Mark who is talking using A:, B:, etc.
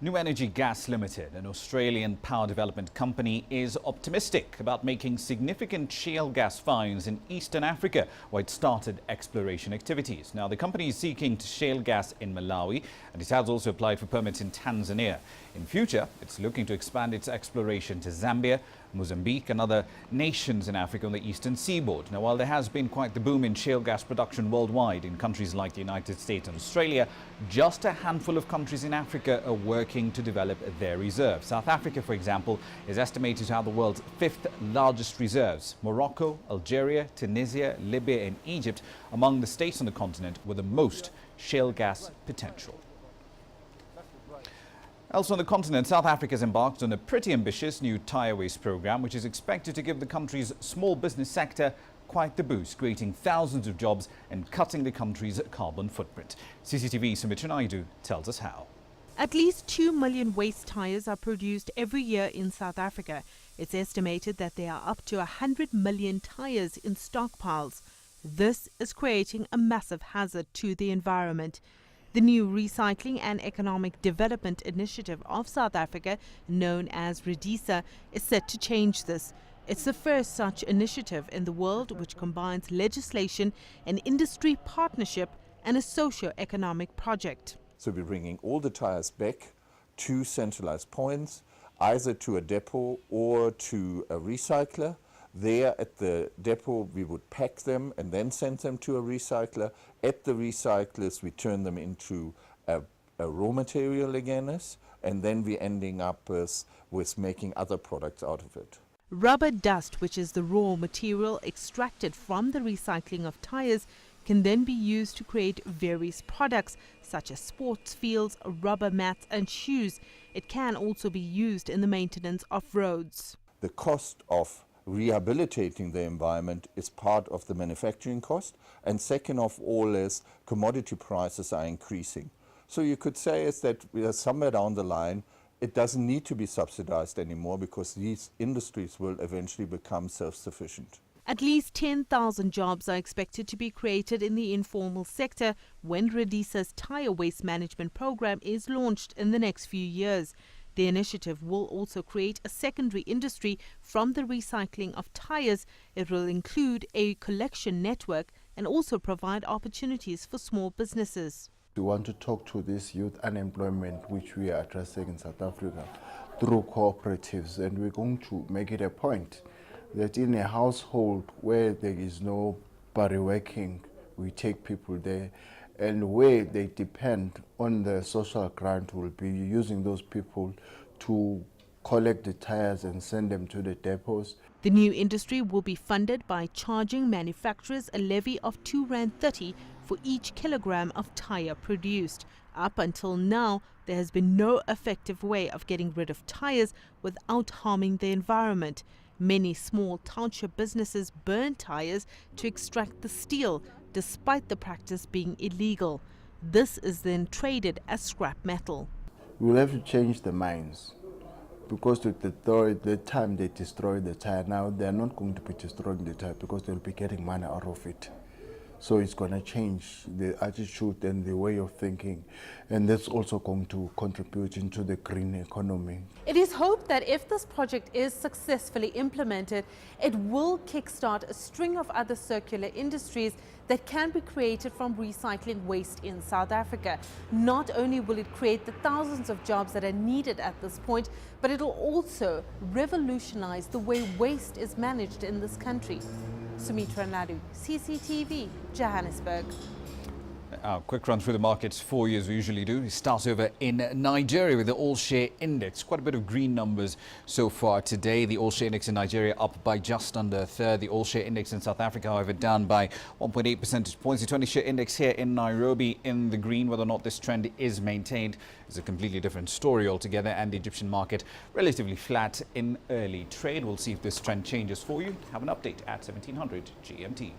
A: New Energy Gas Limited, an Australian power development company, is optimistic about making significant shale gas finds in Eastern Africa, where it started exploration activities. Now, the company is seeking to shale gas in Malawi, and it has also applied for permits in Tanzania. In future, it's looking to expand its exploration to Zambia, Mozambique and other nations in Africa on the eastern seaboard. Now, while there has been quite the boom in shale gas production worldwide in countries like the United States and Australia, just a handful of countries in Africa are working to develop their reserves. South Africa, for example, is estimated to have the world's fifth largest reserves. Morocco, Algeria, Tunisia, Libya and Egypt among the states on the continent with the most shale gas potential. Elsewhere on the continent, South Africa has embarked on a pretty ambitious new tyre waste program, which is expected to give the country's small business sector quite the boost, creating thousands of jobs and cutting the country's carbon footprint. CCTV's Sumitra Naidu tells us how.
B: At least 2 million waste tyres are produced every year in South Africa. It's estimated that there are up to 100 million tyres in stockpiles. This is creating a massive hazard to the environment. The new Recycling and Economic Development Initiative of South Africa, known as REDISA, is set to change this. It's the first such initiative in the world which combines legislation, an industry partnership and a socio-economic project.
C: So we're bringing all the tyres back to centralized points, either to a depot or to a recycler. There at the depot we would pack them and then send them to a recycler. At the recyclers we turn them into a raw material again, and then we're ending up with making other products out of it.
B: Rubber dust, which is the raw material extracted from the recycling of tyres, can then be used to create various products such as sports fields, rubber mats and shoes. It can also be used in the maintenance of roads.
C: The cost of rehabilitating the environment is part of the manufacturing cost, and second of all is commodity prices are increasing. So you could say is that we are somewhere down the line it doesn't need to be subsidized anymore because these industries will eventually become self-sufficient.
B: At least 10,000 jobs are expected to be created in the informal sector when REDISA's tyre waste management program is launched in the next few years. The initiative will also create a secondary industry from the recycling of tyres. It will include a collection network and also provide opportunities for small businesses.
D: We want to talk to this youth unemployment which we are addressing in South Africa through cooperatives, and we're going to make it a point that in a household where there is nobody working, we take people there, and where they depend on the social grant, we'll be using those people to collect the tyres and send them to the depots.
B: The new industry will be funded by charging manufacturers a levy of R2.30 for each kilogram of tyre produced. Up until now, there has been no effective way of getting rid of tyres without harming the environment. Many small township businesses burn tyres to extract the steel, despite the practice being illegal. This is then traded as scrap metal.
D: We will have to change the mines, because the time they destroy the tyre now, they are not going to be destroying the tyre because they'll be getting money out of it. So it's going to change the attitude and the way of thinking, and that's also going to contribute into the green economy.
E: It is hoped that if this project is successfully implemented, it will kickstart a string of other circular industries that can be created from recycling waste in South Africa. Not only will it create the thousands of jobs that are needed at this point, but it will also revolutionize the way waste is managed in this country. Sumitra Naidu, CCTV, Johannesburg.
A: Our quick run through the markets for you as we usually do. We start over in Nigeria with the all-share index. Quite a bit of green numbers so far today. The all-share index in Nigeria up by just under a third. The all-share index in South Africa, however, down by 1.8 percentage points. The 20-share index here in Nairobi in the green. Whether or not this trend is maintained is a completely different story altogether. And the Egyptian market relatively flat in early trade. We'll see if this trend changes for you. Have an update at 1700 GMT.